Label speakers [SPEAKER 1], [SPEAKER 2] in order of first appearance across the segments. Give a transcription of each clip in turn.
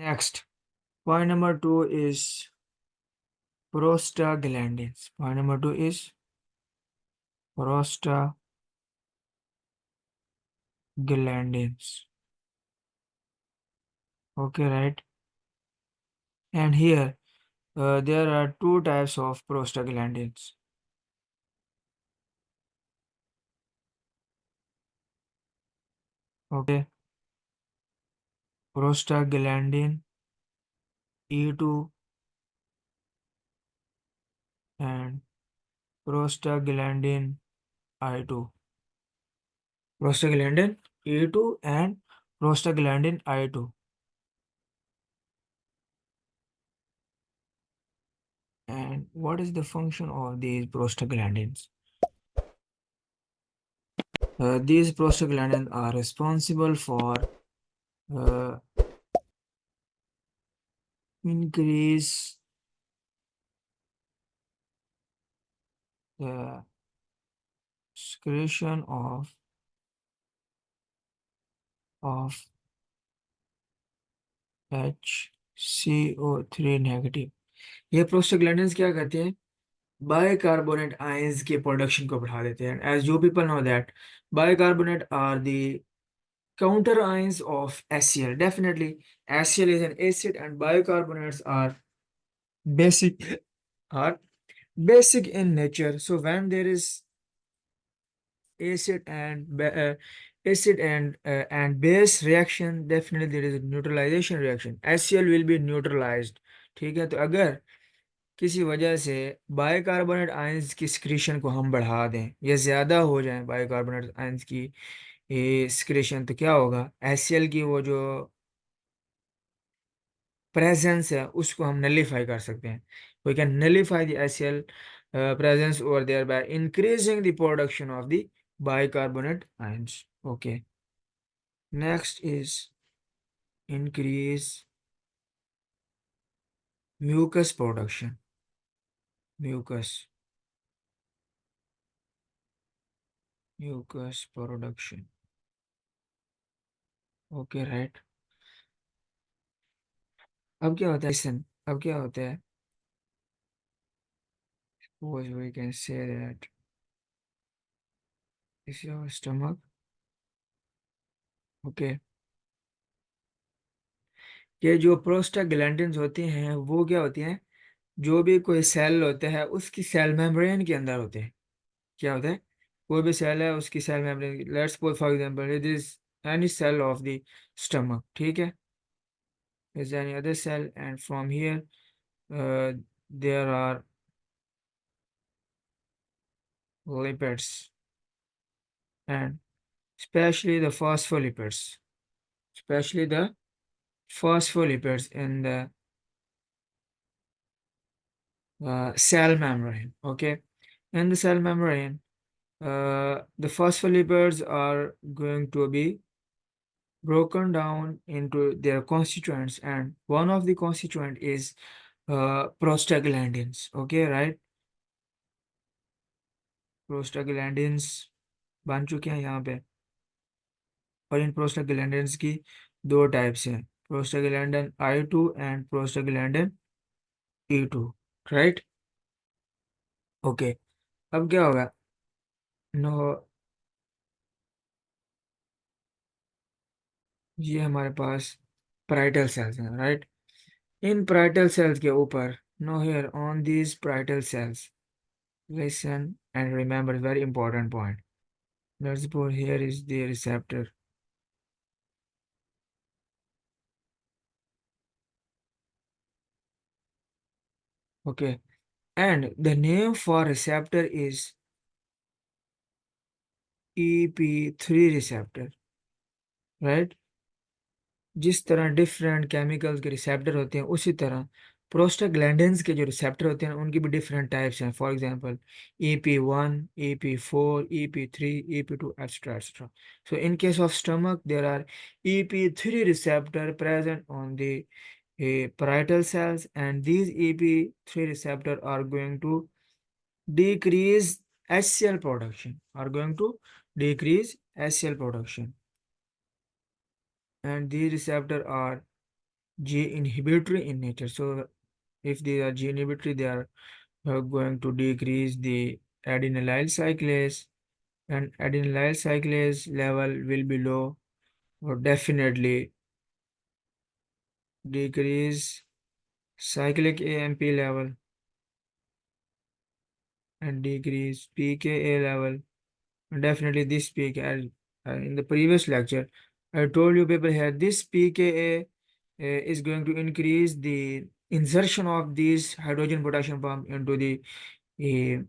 [SPEAKER 1] Next, point number two is prostaglandins. Point number two is prostaglandins. Okay, right? And here, there are two types of prostaglandins. Okay, prostaglandin E2 and prostaglandin I2. Prostaglandin E2 and prostaglandin I2. And what is the function of these prostaglandins? These prostaglandins are responsible for uh, increase the secretion of HCO3 negative. ये prostaglandins क्या करते हैं? Bicarbonate ions के production को बढ़ा देते हैं. As you people know that bicarbonate are the counter ions of HCl. Definitely, HCl is an acid and bicarbonates basic are basic in nature. So when there is acid and base reaction, definitely there is a neutralization reaction. HCl will be neutralized. ठीक है, तो अगर किसी वजह से bicarbonate ions की secretion को हम बढ़ा दें या ज़्यादा हो जाए बाइकार्बोनेट आयंस की सिक्रीशन, तो क्या होगा? HCl की वो जो प्रेजेंस है उसको हम नलीफाई कर सकते हैं. We can nullify the HCl presence over there by increasing the production of the bicarbonate ions. Okay. Next is increase mucus production. Mucus production. Okay, right. अब क्या होता है? Listen. अब क्या होता है? Suppose we can say that this is your stomach. Okay. ये जो प्रोस्टाग्लैंडिन्स होते हैं वो क्या होती हैं? जो भी कोई सेल होता है उसकी सेल मेम्ब्रेन के अंदर होते हैं. क्या होता है? कोई भी सेल है उसकी cell membrane, let's suppose for example it is any cell of the stomach. ठीक है, is any other cell and from here there are lipids and especially the phospholipids in the cell membrane. Okay, in the cell membrane the phospholipids are going to be broken down into their constituents, and one of the constituent is prostaglandins. Okay, right? Prostaglandins बन चुके हैं यहाँ पे. और इन prostaglandins की दो types हैं, prostaglandin I2 and prostaglandin E2. Right. Okay, अब क्या होगा? नो, ये हमारे पास parietal cells हैं. राइट. इन parietal cells के ऊपर, no here on these parietal cells, listen and remember, very important point. Let's suppose here is the receptor. Okay, and the name for receptor is EP3 receptor. Right. जिस तरह different chemicals के receptor होते हैं उसी तरह prostaglandins के जो receptor होते हैं उनकी भी डिफरेंट टाइप्स हैं. For example EP1, EP4, EP3, EP2, etc. etc. So in case of stomach there are EP3 receptor present on the parietal cells, and these EP3 receptor are going to decrease HCl production, and these receptor are G inhibitory in nature. So if they are G inhibitory, they are going to decrease the adenylyl cyclase, and adenylyl cyclase level will be low, or definitely decrease cyclic AMP level and decrease pKa level. Definitely this pKa, in the previous lecture, I told you people here this pKa is going to increase the insertion of these hydrogen potassium pump into the uh,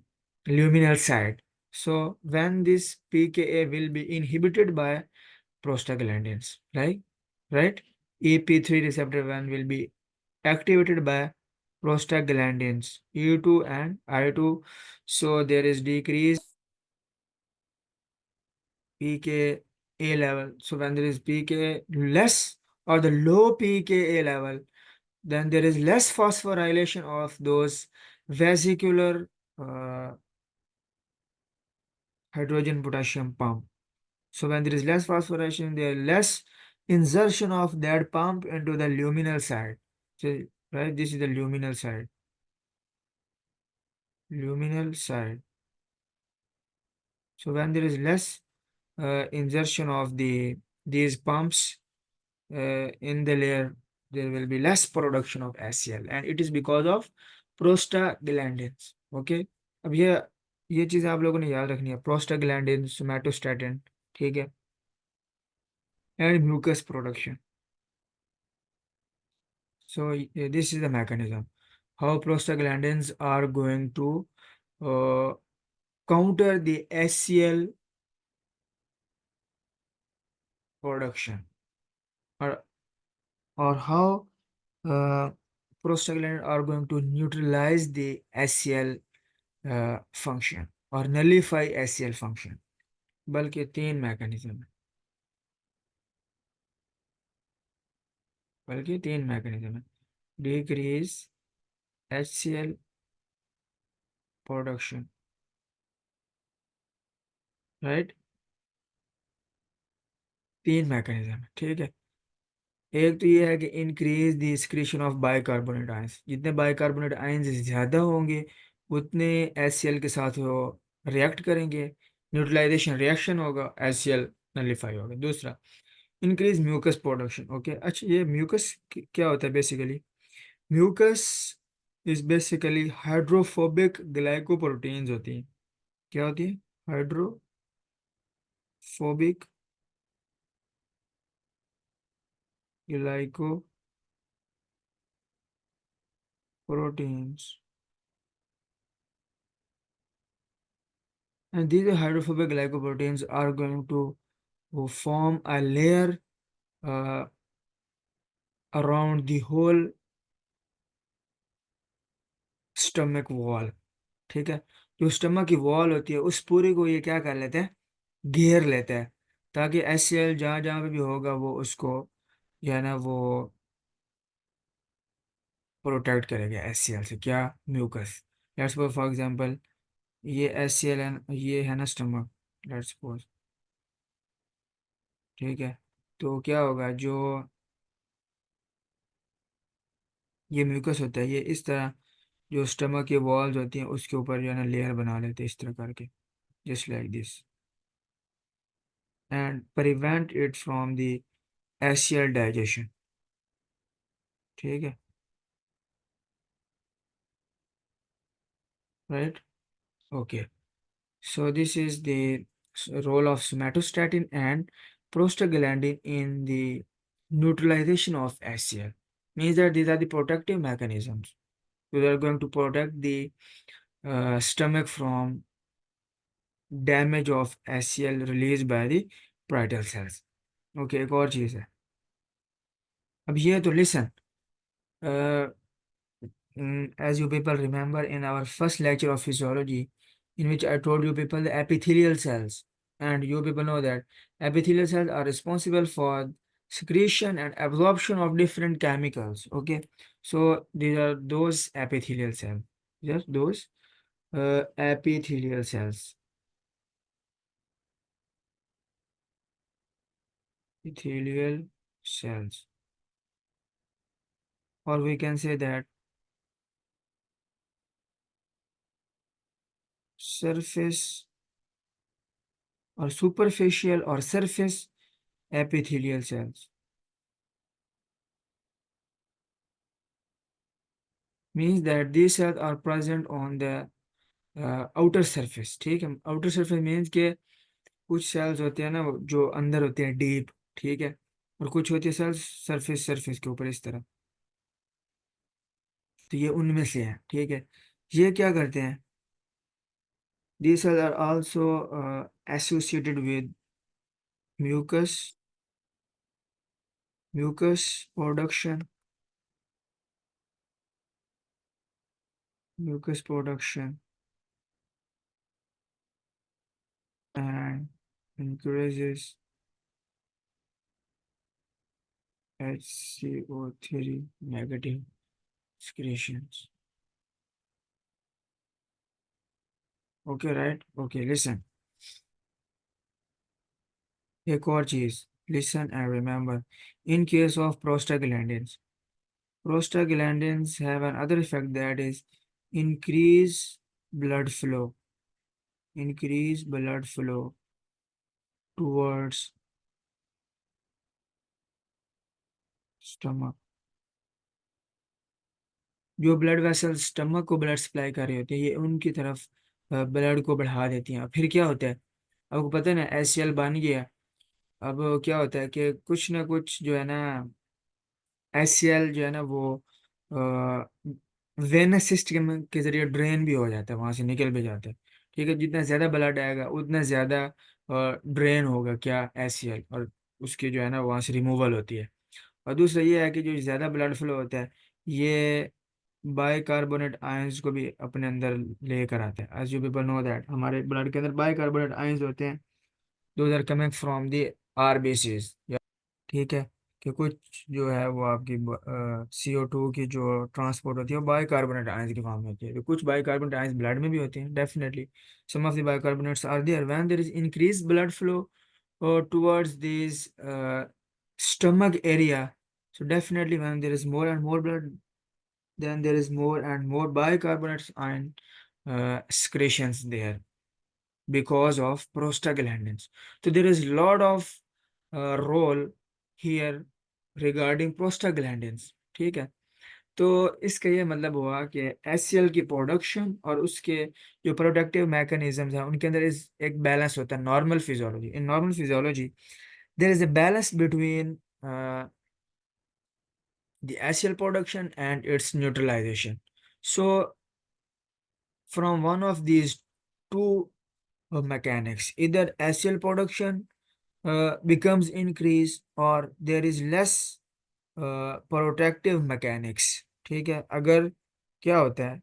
[SPEAKER 1] luminal side. So when this pKa will be inhibited by prostaglandins, right? EP3 receptor 1 will be activated by prostaglandins E2 and I2. So there is decrease pKa level. So when there is pKa less or the low pKa level, then there is less phosphorylation of those vesicular uh, hydrogen potassium pump. So when there is less phosphorylation, there is less insertion of that pump into the luminal side. So, right, this is the luminal side. Luminal side. So when there is less insertion of these pumps in the layer, there will be less production of HCl, and it is because of prostaglandins. Okay, अब ये चीज़ आप लोगों ने याद रखनी है, prostaglandin, somatostatin, ठीक है, and mucus production. So this is the mechanism how prostaglandins are going to uh, counter the HCl production, or how uh, prostaglandins are going to neutralize the HCl function or nullify HCl function. बल्कि तीन mechanism है, decrease HCl production, right. तीन mechanism है, ठीक है. एक तो ये है कि increase the secretion of bicarbonate ions. जितने बाइकार्बोनेट आयंस ज़्यादा होंगे उतने HCl के साथ वो रिएक्ट करेंगे, न्यूट्रलाइजेशन रिएक्शन होगा, HCl नलिफाई होगा. दूसरा, इंक्रीज म्यूकस प्रोडक्शन. ओके, अच्छा, ये म्यूकस क्या होता है basically? Mucus is basically hydrophobic glycoproteins होती हैं. क्या होती है? Hydrophobic glycoproteins, and these hydrophobic glycoproteins are going to form a layer uh, around the whole stomach wall. ठीक है, जो स्टमक की वॉल होती है उस पूरे को ये क्या कर लेते हैं, घेर लेते हैं, ताकि HCl जहाँ जहाँ पे भी होगा वो उसको, या ना वो प्रोटेक्ट करेगा HCl से. क्या? Mucus. Let's suppose for example ये HCl है, ये है ना स्टमक, लेट्स सपोज, ठीक है. तो क्या होगा, जो ये म्यूकस होता है ये इस तरह जो स्टमक की वॉल्स होती हैं उसके ऊपर जो है ना लेयर बना लेते हैं इस तरह करके, just like this, and prevent it from the HCl digestion. ठीक है, right. Okay, so this is the role of somatostatin and prostaglandin in the neutralization of HCl. Means that these are the protective mechanisms. We are going to protect the stomach from damage of HCl released by the parietal cells. Okay, एक और चीज़ है. अब ये तो listen. uh, as you people remember in our first lecture of physiology, in which I told you people the epithelial cells, and you people know that epithelial cells are responsible for secretion and absorption of different chemicals. Okay, so these are those epithelial cells, just those epithelial cells. Epithelial cells. or we can say that surface or superficial or surface epithelial cells, means that these cells are present on the outer surface। ठीक है, outer surface means के कुछ sales होते हैं ना जो अंदर होते हैं डीप, ठीक है, और कुछ होती है सेल्स सरफेस सरफेस के ऊपर इस तरह। तो ये उनमें से है, ठीक है। ये क्या करते हैं, these cells are also associated with mucus mucus production mucus production and increases HCO3 negative excretions। Okay, right? Okay, listen, एक और चीज, listen and remember, in case of prostaglandins have another effect, that is increase blood flow increase blood flow towards stomach। जो blood vessel stomach को blood supply कर रही होती है, ये उनकी तरफ ब्लड को बढ़ा देती हैं। फिर क्या होता है, आपको पता है ना, एचसीएल बन गया। अब क्या होता है कि कुछ ना कुछ जो है ना, एचसीएल जो है ना वो वेनस सिस्टम के जरिए ड्रेन भी हो जाता है, वहां से निकल भी जाता है। ठीक है, जितना ज्यादा ब्लड आएगा उतना ज्यादा ड्रेन होगा क्या, एचसीएल, और उसकी जो है ना वहां से रिमूवल होती है। और दूसरा ये है कि जो ज़्यादा ब्लड फ्लो होता है, ये बाइकार्बोनेट आयंस को भी अपने अंदर लेकर आता है। As you people know that हमारे ब्लड के अंदर बाइकार्बोनेट आयंस होते हैं, those are coming from the RBCs. ठीक है, कि कुछ जो है वो आपकी CO2 की जो ट्रांसपोर्ट होती है वो बाइकार्बोनेट आयंस की फॉर्म में होती है। तो कुछ बाइकार्बोनेट आयंस ब्लड में भी होते हैं, definitely some of the bicarbonates are there when there is increase blood flow towards this stomach area। So definitely when there is more and more blood, then there is more and more bicarbonates ion secretions there because of prostaglandins। So there is lot of role here regarding prostaglandins। ठीक है, तो इसका ये मतलब हुआ कि HCl की production और उसके जो प्रोडक्टिव मैकेनिज्म्स हैं उनके अंदर इस एक बैलेंस होता है। Normal physiology, in normal physiology there is a balance between the HCl production and its neutralization। So from one of these two mechanics, either HCl production becomes increased or there is less protective mechanics। ठीक है, अगर क्या होता है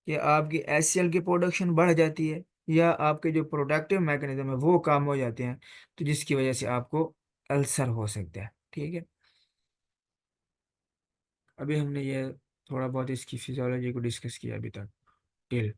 [SPEAKER 1] कि आपकी HCl की production बढ़ जाती है या आपके जो प्रोडक्टिव मैकेनिज्म है वो काम हो जाते हैं, तो जिसकी वजह से आपको अल्सर हो सकता है। ठीक है, अभी हमने ये थोड़ा बहुत इसकी फिजियोलॉजी को डिस्कस किया अभी तक टिल